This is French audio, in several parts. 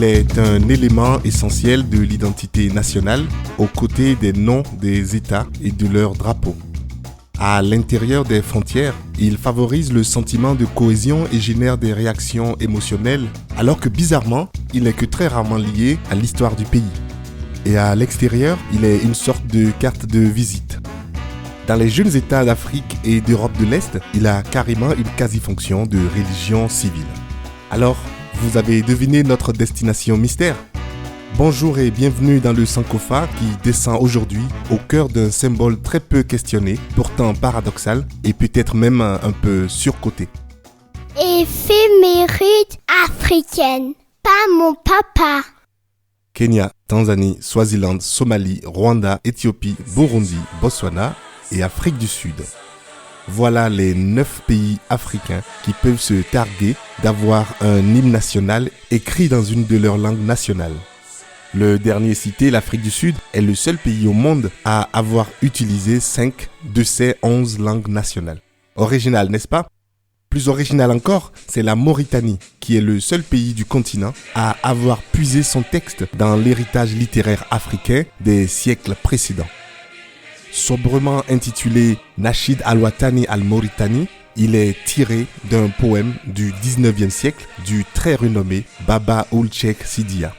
Il est un élément essentiel de l'identité nationale aux côtés des noms des États et de leurs drapeaux. À l'intérieur des frontières, il favorise le sentiment de cohésion et génère des réactions émotionnelles, alors que bizarrement, il n'est que très rarement lié à l'histoire du pays. Et à l'extérieur, il est une sorte de carte de visite. Dans les jeunes États d'Afrique et d'Europe de l'Est, il a carrément une quasi-fonction de religion civile. Alors, vous avez deviné notre destination mystère ? Bonjour et bienvenue dans le Sankofa qui descend aujourd'hui au cœur d'un symbole très peu questionné, pourtant paradoxal et peut-être même un peu surcoté. Éphéméride africaine, pas mon papa. Kenya, Tanzanie, Swaziland, Somalie, Rwanda, Éthiopie, Burundi, Botswana et Afrique du Sud. Voilà les 9 pays africains qui peuvent se targuer d'avoir un hymne national écrit dans une de leurs langues nationales. Le dernier cité, l'Afrique du Sud, est le seul pays au monde à avoir utilisé 5 de ses 11 langues nationales. Original, n'est-ce pas ? Plus original encore, c'est la Mauritanie, qui est le seul pays du continent à avoir puisé son texte dans l'héritage littéraire africain des siècles précédents. Sobrement intitulé Nachid al-Watani al-Mauritani, il est tiré d'un poème du 19e siècle du très renommé Baba Ould Cheikh Sidiya.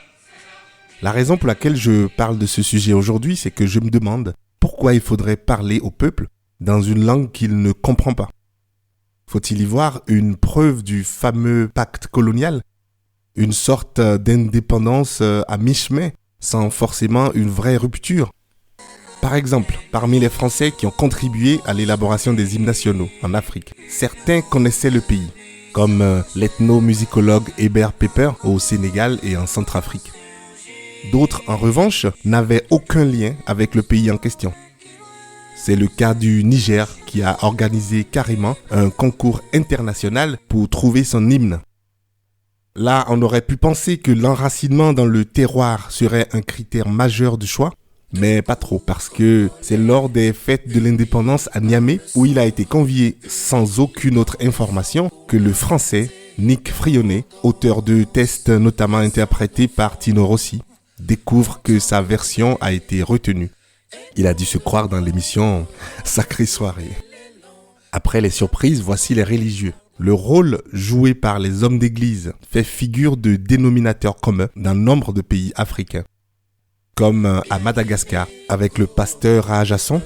La raison pour laquelle je parle de ce sujet aujourd'hui, c'est que je me demande pourquoi il faudrait parler au peuple dans une langue qu'il ne comprend pas. Faut-il y voir une preuve du fameux pacte colonial ? Une sorte d'indépendance à mi-chemin, sans forcément une vraie rupture ? Par exemple, parmi les Français qui ont contribué à l'élaboration des hymnes nationaux en Afrique, certains connaissaient le pays, comme l'ethnomusicologue Hébert Pepper au Sénégal et en Centrafrique. D'autres, en revanche, n'avaient aucun lien avec le pays en question. C'est le cas du Niger qui a organisé carrément un concours international pour trouver son hymne. Là, on aurait pu penser que l'enracinement dans le terroir serait un critère majeur de choix, mais pas trop, parce que c'est lors des fêtes de l'indépendance à Niamey où il a été convié sans aucune autre information que le français Nick Frionnet, auteur de tests notamment interprétés par Tino Rossi, découvre que sa version a été retenue. Il a dû se croire dans l'émission Sacrée Soirée. Après les surprises, voici les religieux. Le rôle joué par les hommes d'église fait figure de dénominateur commun dans nombre de pays africains. Comme à Madagascar, avec le pasteur Rajasson,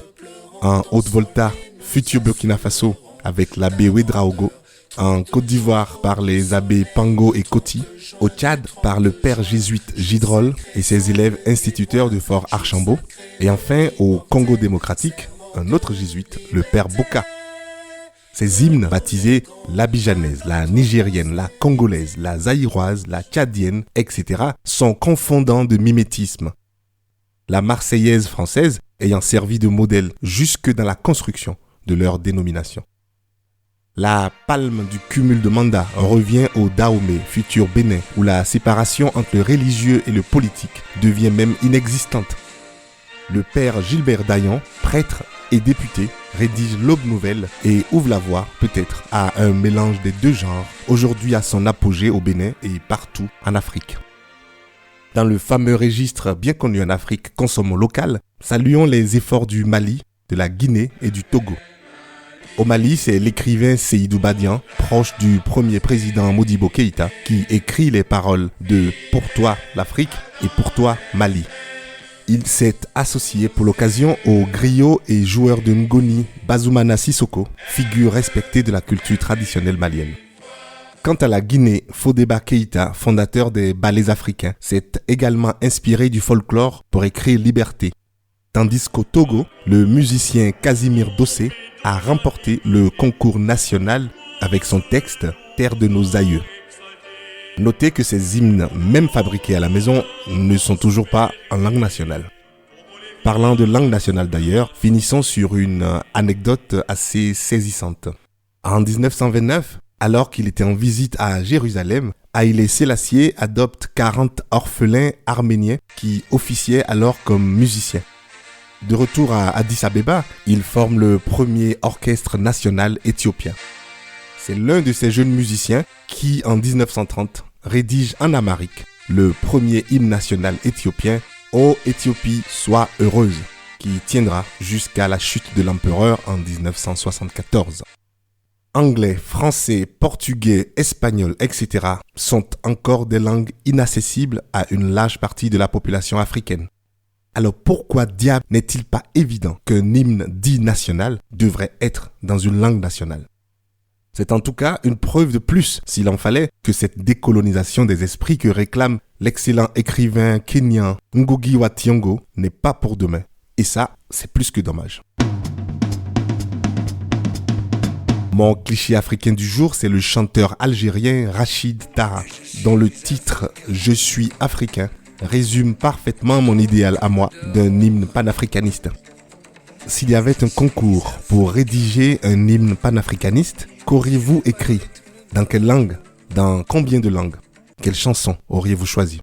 en Haute-Volta, futur Burkina Faso, avec l'abbé Ouedraogo, en Côte d'Ivoire par les abbés Pango et Koti, au Tchad par le père jésuite Gidrol et ses élèves instituteurs de Fort Archambault, et enfin au Congo démocratique, un autre jésuite, le père Boka. Ces hymnes baptisés l'abidjanaise, la nigérienne, la congolaise, la zaïroise, la tchadienne, etc. sont confondants de mimétisme. La marseillaise française ayant servi de modèle jusque dans la construction de leur dénomination. La palme du cumul de mandats revient au Dahomey, futur Bénin, où la séparation entre le religieux et le politique devient même inexistante. Le père Gilbert Dayan, prêtre et député, rédige l'Aube Nouvelle et ouvre la voie, peut-être, à un mélange des deux genres, aujourd'hui à son apogée au Bénin et partout en Afrique. Dans le fameux registre bien connu en Afrique, Consommons local, saluons les efforts du Mali, de la Guinée et du Togo. Au Mali, c'est l'écrivain Seydou Badian, proche du premier président Modibo Keïta, qui écrit les paroles de « Pour toi l'Afrique » et « Pour toi Mali ». Il s'est associé pour l'occasion au griot et joueur de Ngoni Bazoumana Sissoko, figure respectée de la culture traditionnelle malienne. Quant à la Guinée, Fodéba Keïta, fondateur des ballets africains, s'est également inspiré du folklore pour écrire Liberté. Tandis qu'au Togo, le musicien Casimir Dossé a remporté le concours national avec son texte « Terre de nos aïeux ». Notez que ces hymnes, même fabriqués à la maison, ne sont toujours pas en langue nationale. Parlant de langue nationale d'ailleurs, finissons sur une anecdote assez saisissante. En 1929, alors qu'il était en visite à Jérusalem, Haïlé Sélassié adopte 40 orphelins arméniens qui officiaient alors comme musiciens. De retour à Addis Abeba, il forme le premier orchestre national éthiopien. C'est l'un de ces jeunes musiciens qui, en 1930, rédige en amharique le premier hymne national éthiopien « Ô Éthiopie, sois heureuse » qui tiendra jusqu'à la chute de l'empereur en 1974. Anglais, français, portugais, espagnol, etc. sont encore des langues inaccessibles à une large partie de la population africaine. Alors pourquoi diable n'est-il pas évident qu'un hymne dit national devrait être dans une langue nationale ? C'est en tout cas une preuve de plus, s'il en fallait, que cette décolonisation des esprits que réclame l'excellent écrivain kényan Ngugi wa Thiong'o n'est pas pour demain. Et ça, c'est plus que dommage. Mon cliché africain du jour, c'est le chanteur algérien Rachid Taha, dont le titre « Je suis africain » résume parfaitement mon idéal à moi d'un hymne panafricaniste. S'il y avait un concours pour rédiger un hymne panafricaniste, qu'auriez-vous écrit ? Dans quelle langue ? Dans combien de langues ? Quelle chanson auriez-vous choisi ?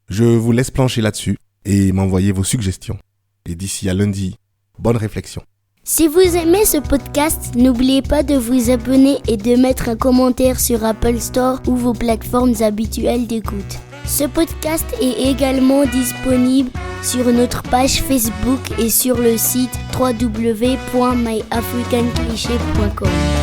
Je vous laisse plancher là-dessus et m'envoyer vos suggestions. Et d'ici à lundi, bonne réflexion. Si vous aimez ce podcast, n'oubliez pas de vous abonner et de mettre un commentaire sur Apple Store ou vos plateformes habituelles d'écoute. Ce podcast est également disponible sur notre page Facebook et sur le site www.myafricancliché.com.